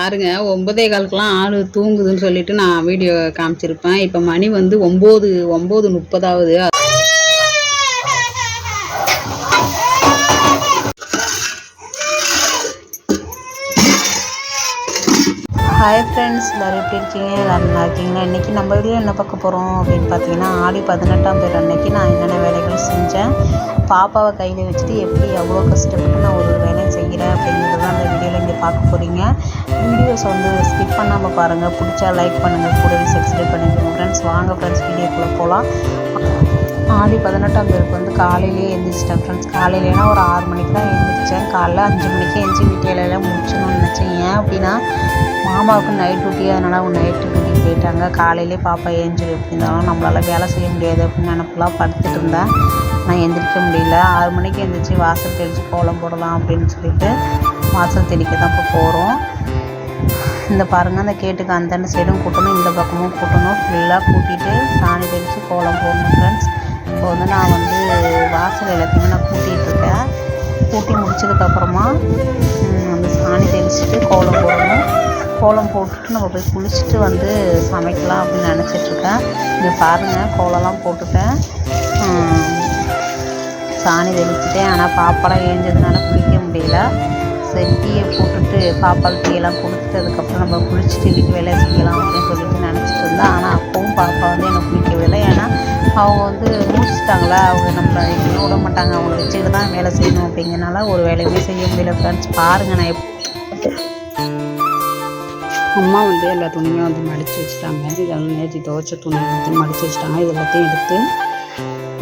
பாருங்க 9:15க்குலாம் ஆள் தூங்குதுன்னு சொல்லிட்டு நான் வீடியோ காமிச்சிருப்பேன். இப்போ மணி வந்து 9:30 ஆகுது. ஹாய் ஃப்ரெண்ட்ஸ், எல்லோரும் எப்படி இருக்கீங்க? எல்லோரும் நல்லா இருக்கீங்களா? இன்றைக்கி நம்ம வீடியோ என்ன பார்க்க போகிறோம் அப்படின்னு பார்த்தீங்கன்னா, ஆடி 18ஆம் தேதி அன்றைக்கி நான் என்னென்ன வேலைகள் செஞ்சேன், பாப்பாவை கையில் வச்சுட்டு எப்படி எவ்வளோ கஷ்டப்பட்டு நான் ஒரு வேலையை செய்கிறேன் அப்படிங்கிறது தான் அந்த வீடியோவில் இங்கே பார்க்க போகிறீங்க. வீடியோஸ் வந்து ஸ்கிப் பண்ணாமல் பாருங்கள். பிடிச்சா லைக் பண்ணுங்கள், கூடவே சப்ஸ்கிரைப் பண்ணிக்கோங்க ஃப்ரெண்ட்ஸ். வாங்க ஃப்ரெண்ட்ஸ், வீடியோக்குள்ளே போகலாம். ஆடி 18ஆம் தேதிக்கு வந்து காலையிலேயே எழுந்திரிச்சிட்டேன் ஃப்ரெண்ட்ஸ். காலையிலேனா ஒரு 6 மணிக்கு தான் எழுந்திரிச்சேன். காலைல 5 மணிக்கு எழுந்திரிச்சி வீட்டு வேலையெல்லாம் முடிச்சணும்னு நினச்சேன். ஏன் அப்படின்னா மாமாவுக்கு நைட் டியூட்டி, அதனால் அவங்க நைட்டு டியூட்டி போயிட்டாங்க. காலையிலே பாப்பா ஏஞ்சிடும் எப்படி இருந்தாலும், நம்மளால் வேலை செய்ய முடியாது அப்படின்னு நினப்பெல்லாம் படுத்துட்டு இருந்தேன். நான் எந்திரிக்க முடியல. 6 மணிக்கு எழுந்திரிச்சி வாசல் தெளித்து கோலம் போடலாம் அப்படின்னு சொல்லிட்டு வாசல் தெளிக்க தான் இப்போ போகிறோம். இந்த பாருங்கள், அந்த கேட்டுக்கு அந்த சைடும் கூட்டணும், இந்த பக்கமும் கூட்டணும். ஃபுல்லாக கூட்டிகிட்டு சாணி தெளித்து கோலம் போடணும் ஃப்ரெண்ட்ஸ். இப்போ வந்து நான் வந்து வாசல் எல்லாத்தையுமே நான் கூட்டிகிட்ருக்கேன். கூட்டி முடிச்சதுக்கப்புறமா வந்து சாணி தெளிச்சுட்டு கோலம் போடணும். கோலம் போட்டுட்டு நம்ம போய் குளிச்சுட்டு வந்து சமைக்கலாம் அப்படின்னு நினச்சிட்ருக்கேன். இங்கே பாருங்கள், கோலம்லாம் போட்டுட்டேன், சாணி தெளிச்சுட்டேன். ஆனால் பாப்பாலாம் ஏஞ்சதுனால குளிக்க முடியல. சரி, டீயை போட்டுட்டு பாப்பாவுக்கு டீயெல்லாம் கொடுத்துட்டு அதுக்கப்புறம் நம்ம குளிச்சுட்டு வீட்டு வேலை செய்யலாம் அப்படின்னு சொல்லிட்டு நினச்சிட்டு இருந்தேன். ஆனால் அப்பவும் பாப்பா வந்து என்னை குளிக்க விடலை. ஏன்னா அவங்க வந்து முடிச்சுட்டாங்களா, அவங்க நம்மளை எங்கேயும் விட மாட்டாங்க, அவங்கள வச்சுக்கிட்டு தான் வேலை செய்யணும் அப்படிங்கிறனால ஒரு வேலையுமே செய்ய முடியல ஃப்ரெண்ட்ஸ். பாருங்கள், நான் அம்மா வந்து எல்லா துணியுமே வந்து மடித்து வச்சுட்டாங்க. இதெல்லாம் நேற்று துவைச்ச துணி எல்லாத்தையும் மடித்து வச்சுட்டாங்க. இது எல்லாத்தையும் எடுத்து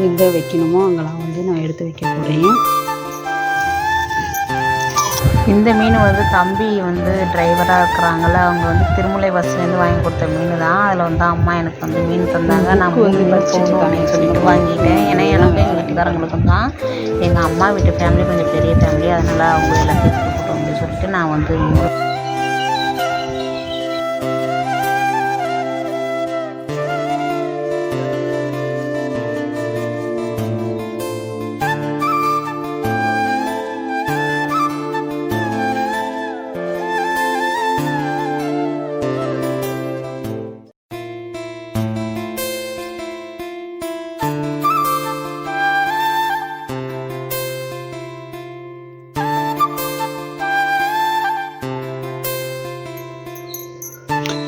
எங்கே வைக்கணுமோ அங்கெல்லாம் வந்து நான் எடுத்து வைக்க போகிறேன். இந்த மீன் வந்து தம்பி வந்து டிரைவராக இருக்கிறாங்கள, அவங்க வந்து திருமலை பஸ்லேருந்து வாங்கி கொடுத்த மீன் தான். அதில் வந்து அம்மா எனக்கு வந்து மீன் தந்தாங்க. நான் வந்து போகணும் அப்படின்னு சொல்லிட்டு வாங்கிட்டேன். ஏன்னா எனக்கு எங்கள் வீட்டுக்காரங்களுக்கும் தான், எங்கள் அம்மா வீட்டு ஃபேமிலி கொஞ்சம் பெரிய ஃபேமிலி, அதனால் அவங்க எல்லாத்தையும் கொடுக்கட்டும் அப்படின்னு சொல்லிட்டு நான் வந்து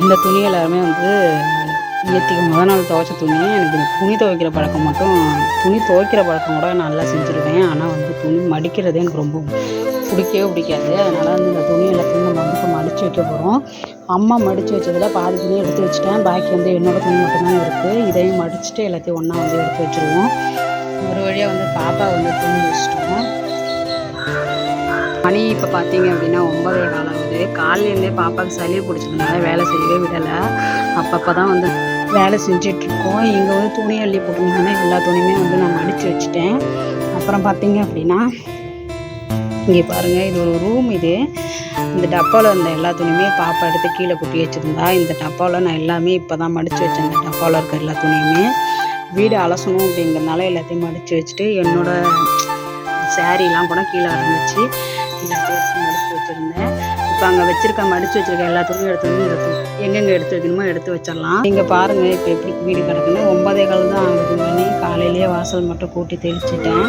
இந்த துணி எல்லாருமே வந்து நேற்றுக்கு முதல் நாள் துவைச்ச துணி. எனக்கு இந்த துணி துவைக்கிற பழக்கம் மட்டும், துணி துவைக்கிற பழக்கம் கூட நல்லா செஞ்சுருவேன். ஆனால் வந்து துணி மடிக்கிறதே எனக்கு ரொம்ப பிடிக்காது. அதனால் வந்து இந்த துணி எல்லாத்தையும் நம்ம வந்து இப்போ மடித்து வைக்க போகிறோம். அம்மா மடித்து வச்சதில் பாதி துணி எடுத்து வச்சுட்டேன். பாக்கி வந்து என்னோடய துணி மட்டும்தான் இருக்குது. இதையும் மடிச்சுட்டு எல்லாத்தையும் ஒன்றா வந்து எடுத்து வச்சுருவோம். ஒரு வழியாக வந்து பாப்பா வந்து துணி வச்சுட்டோம். மணி இப்போ பார்த்தீங்க அப்படின்னா 9:15 ஆகுது. காலையிலேருந்தே பாப்பாவுக்கு சளி பிடிச்சதுனால வேலை செய்யவே விடலை. அப்பப்போ தான் வந்து வேலை செஞ்சிட்ருக்கோம். இங்கே வந்து துணி அள்ளி போட்டிருந்தாங்கன்னா எல்லா துணியுமே வந்து நான் மடித்து வச்சுட்டேன். அப்புறம் பார்த்தீங்க அப்படின்னா இங்கே பாருங்கள், இது ஒரு ரூம். இந்த டப்பாவில் இருந்த எல்லா துணியுமே பாப்பா எடுத்து கீழே கொட்டி வச்சுருந்தா. இந்த டப்பாவில் நான் எல்லாமே இப்போ தான் மடித்து வச்சேன். இந்த டப்பாவில் இருக்க எல்லா துணியுமே வீடு அலசணும் அப்படிங்கிறதுனால எல்லாத்தையும் மடித்து வச்சுட்டு, என்னோடய சாரீலாம் கூட கீழே இருந்துச்சு, எல்லாத்தையும் மடித்து வச்சுருந்தேன். இப்போ அங்கே மடித்து வச்சுருக்க எல்லா துணியும் எடுத்து வந்து எங்கெங்கே எடுத்து வைக்கணுமோ எடுத்து வச்சிடலாம். இங்கே பாருங்கள், இப்போ எப்படி வீடு கிடக்குன்னு 9:15 தான் ஆகுது மணி. காலையிலேயே வாசல் மட்டும் கூட்டி தெளிச்சிட்டேன்.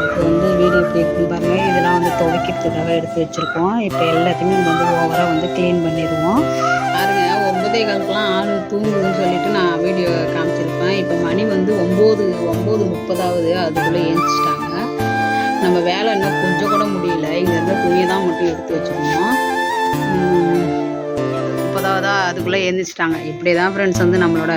இப்போ வந்து வீடு எப்படி இருக்குன்னு பாருங்கள். இதெல்லாம் வந்து துவைக்கிறதுக்காக எடுத்து வச்சுருக்கோம். இப்போ எல்லாத்தையுமே வந்து ஓவராக வந்து க்ளீன் பண்ணிடுவோம். பாருங்கள், 9:15க்குலாம் ஆள் தூங்குதுன்னு சொல்லிட்டு நான் வீடியோ காமிச்சிருப்பேன். இப்போ மணி வந்து 9:30 ஆகுது. அதுக்குள்ளே ஏஞ்சிட்டாங்க. நம்ம வேலை இன்னும் கொஞ்சம் கூட முடியல. இங்கே இருந்த துணியை தான் மட்டும் எடுத்து வச்சுருந்தோம். 30ஆவதா அதுக்குள்ளே எழுந்திரிச்சிட்டாங்க. இப்படி தான் ஃப்ரெண்ட்ஸ் வந்து நம்மளோட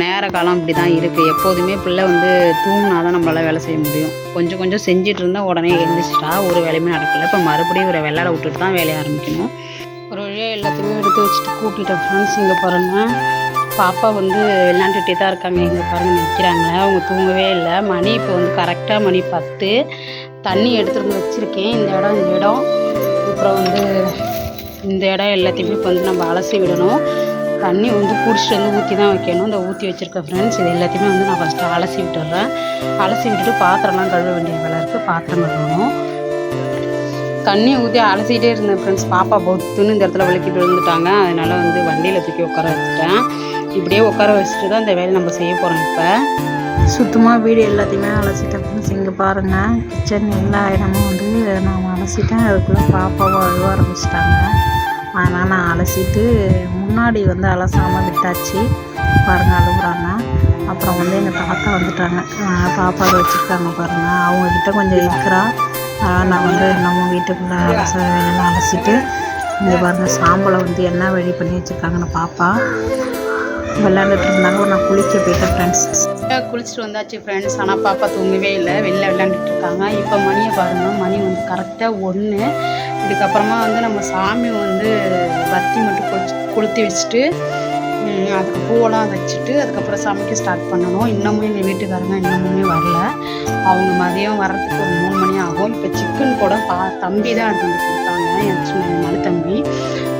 நேர காலம் இப்படி தான் இருக்குது. எப்போதுமே பிள்ளை வந்து தூங்கினா தான் நம்மளால் வேலை செய்ய முடியும். கொஞ்சம் செஞ்சுட்டு இருந்தால் உடனே எழுந்திரிச்சிட்டா ஒரு வேலையுமே நடக்கலை. இப்போ மறுபடியும் ஒரு விளையாட விட்டுட்டு தான் வேலையை ஆரம்பிக்கணும். ஒரு வழியாக எல்லாத்தையுமே எடுத்து வச்சுட்டு கூட்டிகிட்டேன் ஃப்ரெண்ட்ஸ். இங்கே பாருங்கள், பாப்பா வந்து விளையாண்டுகிட்டே தான் இருக்காங்க. இங்கே பாருங்கள் நிற்கிறாங்க, அவங்க தூங்கவே இல்லை. மணி இப்போ வந்து கரெக்டாக மணி 10. தண்ணி எடுத்துகிட்டு வந்து வச்சுருக்கேன். இந்த இடம் அப்புறம் வந்து இந்த இடம் எல்லாத்தையுமே இப்போ வந்து நம்ம அலசி விடணும். தண்ணி வந்து பிடிச்சிட்டு வந்து ஊற்றி தான் வைக்கணும். இந்த ஊற்றி வச்சுருக்கேன் ஃப்ரெண்ட்ஸ். இது எல்லாத்தையுமே வந்து நான் ஃபஸ்ட்டு அலசி விட்டுடுறேன். அலசி விட்டுட்டு பாத்திரம்லாம் கழுவ வேண்டிய வேலை இருக்குது. பாத்திரம் கழுவணும். தண்ணி ஊற்றி அலசிக்கிட்டே இருந்தேன் ஃப்ரெண்ட்ஸ். பாப்பா பொத்துன்னு இந்த இடத்துல விளக்கிட்டு விழுந்துட்டாங்க. அதனால் வந்து வண்டியில் தூக்கி உட்கார வச்சுட்டேன். இப்படியே உட்கார வச்சுட்டு தான் இந்த வேலையை நம்ம செய்ய போகிறோம். இப்போ சுத்தமாக வீடு எல்லாத்தையுமே அலசிட்டேன் ஃப்ரெண்ட்ஸ். இங்கே பாருங்கள், கிச்சன் எல்லா இடமும் வந்து நான் அலசிட்டேன். அதுக்குள்ளே பாப்பாவை அழுவ ஆரம்பிச்சிட்டாங்க. அதனால் நான் அலசிட்டு முன்னாடி வந்து அலசாமல் விட்டாச்சு. பாருங்கள், அழுகுறாங்க. அப்புறம் வந்து எங்கள் தாத்தா வந்துட்டாங்க, பாப்பாவை வச்சுருக்காங்க பாருங்கள். அவங்கக்கிட்ட கொஞ்சம் இருக்கிறா. நான் வந்து நம்ம வீட்டுக்குள்ளே வேலையெல்லாம் அலசிட்டு இங்கே பாருங்கள், சாம்பலை வந்து என்ன ரெடி பண்ணி வச்சுருக்காங்கன்னு பாப்பா விளையாண்டுட்டு இருந்தாங்க. நான் குளிக்க போயிட்டேன் ஃப்ரெண்ட்ஸ். குளிச்சுட்டு வந்தாச்சு ஃப்ரெண்ட்ஸ். ஆனால் பாப்பா தூங்கவே இல்லை, வெளில விளையாண்டுட்டு இருக்காங்க. இப்போ மணியை பாருங்கள், மணி வந்து கரெக்டாக 1. இதுக்கப்புறமா வந்து நம்ம சாமி வந்து பத்தி மட்டும் கொளுத்தி வச்சுட்டு அதுக்கு பூவெல்லாம் வச்சுட்டு அதுக்கப்புறம் சமைக்க ஸ்டார்ட் பண்ணணும். இன்னமும் எங்கள் வீட்டுக்காரங்க இன்னமுமே வரல. அவங்க மதியம் வர்றதுக்கு ஒரு 3 மணி ஆகும். இப்போ சிக்கன் கூட தம்பி தான் எடுத்து வந்து கொடுத்தாங்க, என் சின்ன மலை தம்பி.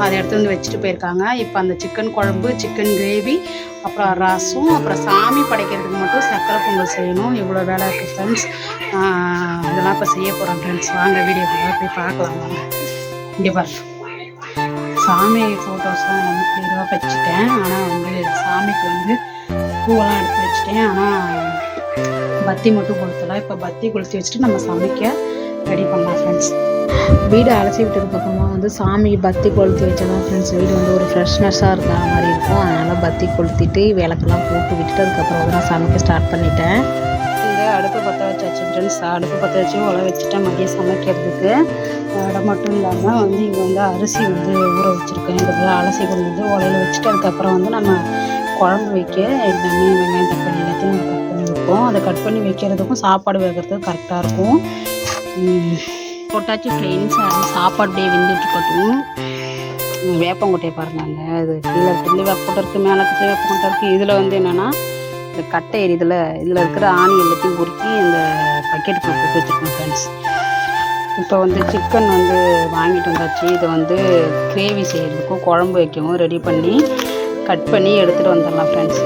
அதை எடுத்து வந்து வச்சுட்டு போயிருக்காங்க. இப்போ அந்த சிக்கன் குழம்பு, சிக்கன் கிரேவி, அப்புறம் ரசம், அப்புறம் சாமி படைக்கிறதுக்கு மட்டும் சக்கரை பொங்கல் செய்யணும். இவ்வளோ வேலை இருக்குது ஃப்ரெண்ட்ஸ். இதெல்லாம் இப்போ செய்ய போகிறோம் ஃப்ரெண்ட்ஸ். வாங்க வீடியோக்குள்ளே போய் பார்க்கலாம். வாங்க. இங்கே பாருங்க, சாமி ஃபோட்டோஸ்லாம் நம்ம கிளியராக வச்சுட்டேன். ஆனால் வந்து சாமிக்கு வந்து பூவெல்லாம் எடுத்து வச்சுட்டேன். ஆனால் பத்தி மட்டும் கொளுத்தலாம். இப்போ பத்தி கொளுத்தி வச்சுட்டு நம்ம சமைக்க ரெடி பண்ணலாம் ஃப்ரெண்ட்ஸ். வீடு அலசி விட்டதுக்கப்புறமா வந்து சாமி பத்தி கொளுத்தி வச்சதான் ஃப்ரெண்ட்ஸ் வீடு வந்து ஒரு ஃப்ரெஷ்னஸாக இருக்கிற மாதிரி இருக்கும். அதனால் பத்தி கொளுத்திட்டு விளக்கெல்லாம் போட்டு விட்டுட்டு அதுக்கப்புறம் வந்து நான் சமைக்க ஸ்டார்ட் பண்ணிட்டேன். இந்த அடுப்பு பற்ற வச்சாச்சு ஃப்ரெண்ட்ஸ். அடுப்பு பற்ற வச்சு உலை வச்சுட்டேன் மதியம் சமைக்கிறதுக்கு. அதை மட்டும் இல்லாமல் வந்து இங்கே வந்து அரிசி வந்து ஊற வச்சுருக்கேன். இந்த அலசி கொண்டு வந்து உலையில் வச்சுட்டு அதுக்கப்புறம் வந்து நம்ம குழம்பு வைக்க எல்லாமே வெங்காயம் தக்காளி எல்லாத்தையும் நம்ம கட் பண்ணி வைப்போம். அதை கட் பண்ணி வைக்கிறதுக்கும் சாப்பாடு வைக்கிறதுக்கும் கரெக்டாக இருக்கும். போட்டாச்சு ஃப்ரெண்ட்ஸ். அது சாப்பாடு டே வெந்துட்டுருக்கட்டும். வேப்பங்கொட்டையை பாருங்க, அது கீழே கீழே வேப்பங்கொட்டை இருக்குது, மேலே வேப்பங்கொட்டை இருக்குது. இதில் வந்து என்னென்னா இந்த கட்டை எரிதில் இதில் இருக்கிற ஆணி எல்லாத்தையும் பொறுக்கி இந்த பக்கெட்டுக்குள்ளே போட்டு வச்சுருக்கோம் ஃப்ரெண்ட்ஸ். இப்போ வந்து சிக்கன் வந்து வாங்கிட்டு வந்தாச்சு. இதை வந்து கிரேவி செய்கிறதுக்கும் குழம்பு வைக்கவும் ரெடி பண்ணி கட் பண்ணி எடுத்துகிட்டு வந்துடலாம் ஃப்ரெண்ட்ஸ்.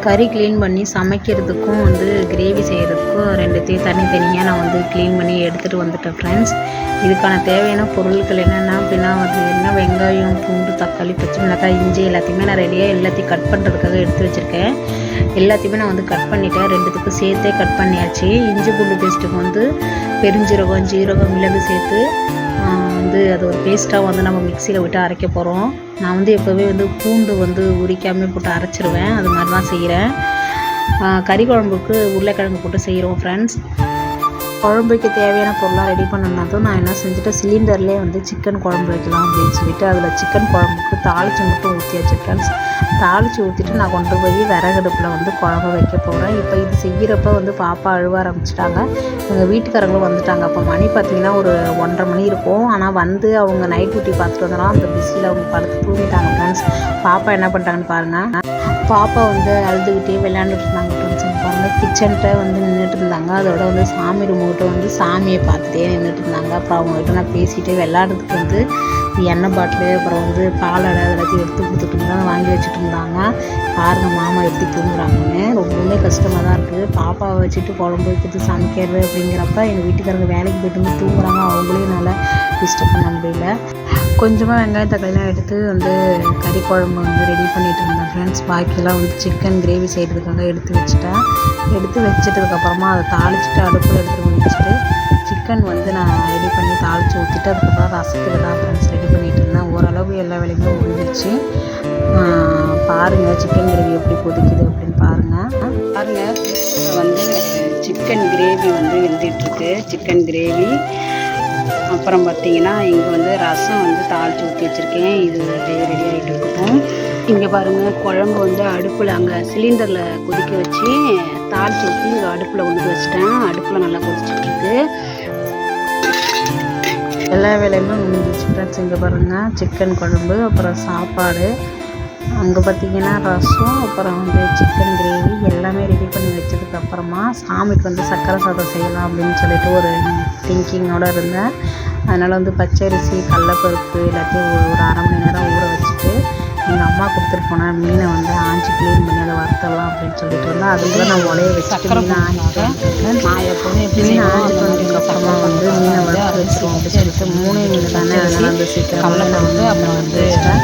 கறி க்ளீன் பண்ணி சமைக்கிறதுக்கும் வந்து கிரேவி செய்கிறதுக்கும் ரெண்டுத்தையும் தனித்தனியாக நான் வந்து க்ளீன் பண்ணி எடுத்துகிட்டு வந்துட்டேன் ஃப்ரெண்ட்ஸ். இதுக்கான தேவையான பொருட்கள் என்னென்னா அப்படின்னா வந்து என்ன வெங்காயம், பூண்டு, தக்காளி, பச்சை மிளகாய், இஞ்சி எல்லாத்தையுமே நான் ரெடியாக எல்லாத்தையும் கட் பண்ணுறதுக்காக எடுத்து வச்சுருக்கேன். எல்லாத்தையுமே நான் வந்து கட் பண்ணிவிட்டேன். ரெண்டுத்துக்கும் சேர்த்தே கட் பண்ணியாச்சு. இஞ்சி பூண்டு பேஸ்ட்டுக்கு வந்து பெருஞ்சீரகம், ஜீரகம், மிளகு சேர்த்து வந்து அது ஒரு பேஸ்ட்டாக வந்து நம்ம மிக்சியில் விட்டு அரைக்க போகிறோம். நான் வந்து எப்போவே வந்து பூண்டு வந்து உரிக்காமல் போட்டு அரைச்சிருவேன். அது மாதிரி தான் செய்கிறேன். கறி குழம்புக்கு உருளைக்கிழங்கு போட்டு செய்கிறோம் ஃப்ரெண்ட்ஸ். குழம்புக்கு தேவையான பொருளாக ரெடி பண்ணணும்னாலும் நான் என்ன செஞ்சுட்டேன், சிலிண்டர்லேயே வந்து சிக்கன் குழம்பு வைக்கலாம் அப்படின்னு சொல்லிட்டு அதில் சிக்கன் குழம்புக்கு தாளித்து மட்டும் ஊற்றியாச்சு ஃப்ரெண்ட்ஸ். தாளித்து ஊற்றிட்டு நான் கொண்டு போய் விறகடுப்பில் வந்து குழம்பு வைக்க போகிறேன். இப்போ இது செய்கிறப்ப வந்து பாப்பா அழுவ ஆரம்பிச்சிட்டாங்க. எங்கள் வீட்டுக்காரங்களும் வந்துட்டாங்க. அப்போ மணி பார்த்திங்கன்னா ஒரு 1:30 மணி இருக்கும். ஆனால் வந்து அவங்க நைட் டியூட்டி பார்த்துட்டு வந்தோன்னா அந்த பிஸியில் அவங்க படுத்து தூங்கிட்டாங்க ஃப்ரெண்ட்ஸ். பாப்பா என்ன பண்ணிட்டாங்கன்னு பாருங்கள். பாப்பா வந்து அழுதுகிட்டே விளையாண்டுட்டு இருந்தாங்க ஃப்ரெண்ட்ஸ். பாருங்கள், கிச்சன்கிட்ட வந்து நின்றுட்டு இருந்தாங்க. அதோட வந்து சாமி ரூம்கிட்ட வந்து சாமியை பார்த்துட்டே நின்றுட்டு இருந்தாங்க. அப்புறம் அவங்ககிட்ட நான் பேசிகிட்டே விளையாடுறதுக்கு வந்து எண்ணெய் பாட்டிலு, அப்புறம் வந்து பாலடை எல்லாத்தையும் எடுத்து கொடுத்துட்டு இருந்தாங்க, வாங்கி வச்சுட்டு இருந்தாங்க. பாருங்கள் மாமா எப்படி தூங்குறாங்கன்னு. ரொம்பவுமே கஷ்டமாக தான் இருக்குது. பாப்பாவை வச்சுட்டு குழம்பு வைக்கிறது, சமைக்கிறது அப்படிங்கிறப்ப எங்கள் வீட்டுக்காரங்க வேலைக்கு போய்ட்டு வந்து தூங்குறாங்க. அவங்களையும் நல்லா டிஸ்டர்ப் பண்ண முடியல. கொஞ்சமாக வெங்காயம் தக்காளிலாம் எடுத்து வந்து கறி குழம்பு வந்து ரெடி பண்ணிகிட்டு இருந்தேன் ஃப்ரெண்ட்ஸ். பாக்கியெல்லாம் வந்து சிக்கன் கிரேவி செய்கிறதுக்காக எடுத்து வச்சுட்டேன். எடுத்து வச்சதுக்கப்புறமா அதை தாளிச்சிட்டு அடுப்பில் எடுத்துகிட்டு வச்சுட்டு சிக்கன் வந்து நான் ரெடி பண்ணி தாளித்து ஊற்றிட்டு அதுக்கப்புறம் ரசத்துக்கு தான் ஃப்ரெண்ட்ஸ் ரெடி பண்ணிகிட்டு இருந்தேன். ஓரளவு எல்லா வேலையுமே முடிஞ்சிச்சு. பாருங்கள் சிக்கன் கிரேவி எப்படி கொதிக்குது அப்படின்னு பாருங்கள். வந்து சிக்கன் கிரேவி வந்து வெந்துட்டுருக்கு. சிக்கன் கிரேவி அப்புறம் பார்த்திங்கன்னா இங்கே வந்து ரசம் வந்து தாளித்து ஊற்றி வச்சுருக்கேன். இது ரெடி ஆகிட்டு இருக்கட்டும். இங்கே பாருங்கள், குழம்பு வந்து அடுப்பில் அங்கே சிலிண்டரில் கொதிக்க வச்சு தாளித்து ஊற்றி இங்கே அடுப்பில் கொண்டு வச்சுட்டேன். அடுப்பில் நல்லா கொதிச்சிட்ருக்கு. எல்லா வேலையுமே முடிஞ்சிச்சு ஃப்ரெண்ட்ஸ். இங்கே பாருங்கள், சிக்கன் குழம்பு, அப்புறம் சாப்பாடு, அங்கே பார்த்திங்கன்னா ரசம், அப்புறம் வந்து சிக்கன் கிரேவி எல்லாமே ரெடி பண்ணி வச்சதுக்கப்புறமா சாமிக்கு வந்து சக்கரை சாதம் செய்யலாம் அப்படின்னு சொல்லிட்டு ஒரு திங்கிங்கோடு இருந்தேன். அதனால் வந்து பச்சரிசி, கடலப்பருப்பு எல்லாத்தையும் ஒரு 1/2 மணி நேரம் ஊற வச்சுட்டு எங்கள் அம்மா கொடுத்துட்டு போன மீனை வந்து ஆஞ்சி க்ளீன் பண்ணி அதை வறுத்தரலாம் அப்படின்னு சொல்லிட்டு வந்தேன். அதுக்குள்ளே நான் உலைய வச்சுட்டு மீனை ஆஞ்சிட்டு வந்துருக்கேன். நான் எப்போதும் எப்படி மீனை செய்வோம் ஆஞ்சிட்டு வந்ததுக்கப்புறமா வந்து மீனை வறுத்து வச்சுருவோம் அப்படின்னு சொல்லிட்டு 3 மீன் தானே, அதனால் அந்த சீக்கிரமாக நான் வந்து அப்புறம் வந்து வச்சுட்டேன்.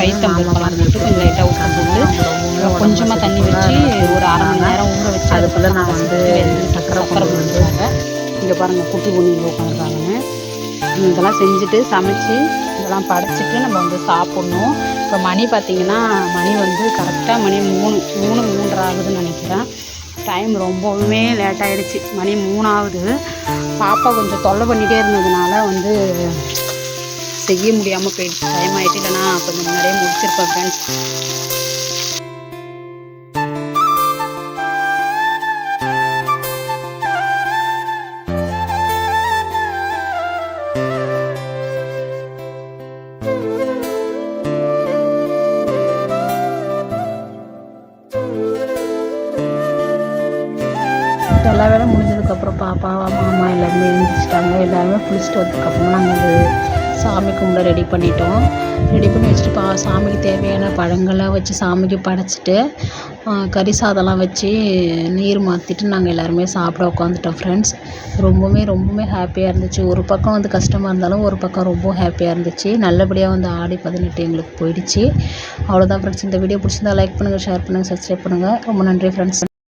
கைத்தம்பல் போட்டு கொஞ்சம் லைட்டாக உப்பு போட்டு கொஞ்சமாக தண்ணி வச்சு ஒரு அரை மணி நேரம் ஊற வச்சு அதுக்குள்ளே நான் வந்து சக்கரை வந்து இங்கே பாருங்கள் குட்டி பொண்ணுங்க உட்காந்துருக்காங்கன்னு. இதெல்லாம் செஞ்சுட்டு சமைச்சு இதெல்லாம் படைச்சிட்டு நம்ம வந்து சாப்பிட்ணும். இப்போ மணி பார்த்திங்கன்னா மணி வந்து கரெக்டாக மணி 3:30 ஆகுதுன்னு நினைக்கிறேன். டைம் ரொம்பவுமே லேட் ஆகிடுச்சு. மணி 3 ஆகுது. பாப்பா கொஞ்சம் தொல்லை பண்ணிகிட்டே இருந்ததுனால வந்து செய்ய முடியாமல் போயிடுச்சு. டைம் ஆகிட்டு இல்லைன்னா கொஞ்சம் முன்னாடியே முடிச்சிருப்பேன் ஃப்ரெண்ட்ஸ். எல்லா வேலையும் முடிஞ்சதுக்கப்புறம் பாப்பா மாமா எல்லாருமே எழுந்திரிச்சிட்டாங்க. எல்லாருமே குளிச்சுட்டு வந்ததுக்கப்புறம் நாங்கள் வந்து சாமி கும்பிட ரெடி பண்ணிட்டோம். ரெடி பண்ணி வச்சுட்டு சாமிக்கு தேவையான பழங்கள்லாம் வச்சு சாமிக்கு படைச்சிட்டு கறி சாதம்லாம் வச்சு நீர் மாற்றிட்டு நாங்கள் எல்லாருமே சாப்பிட உட்காந்துட்டோம் ஃப்ரெண்ட்ஸ். ரொம்பவுமே ஹாப்பியாக இருந்துச்சு. ஒரு பக்கம் வந்து கஷ்டமாக இருந்தாலும் ஒரு பக்கம் ரொம்ப ஹாப்பியாக இருந்துச்சு. நல்லபடியாக வந்து ஆடி 18 எங்களுக்கு போயிடுச்சு. அவ்வளோதான் ஃப்ரெண்ட்ஸ். இந்த வீடியோ பிடிச்சிருந்தா லைக் பண்ணுங்கள், ஷேர் பண்ணுங்கள், சப்ஸ்கிரைப் பண்ணுங்கள். ரொம்ப நன்றி ஃப்ரெண்ட்ஸ்.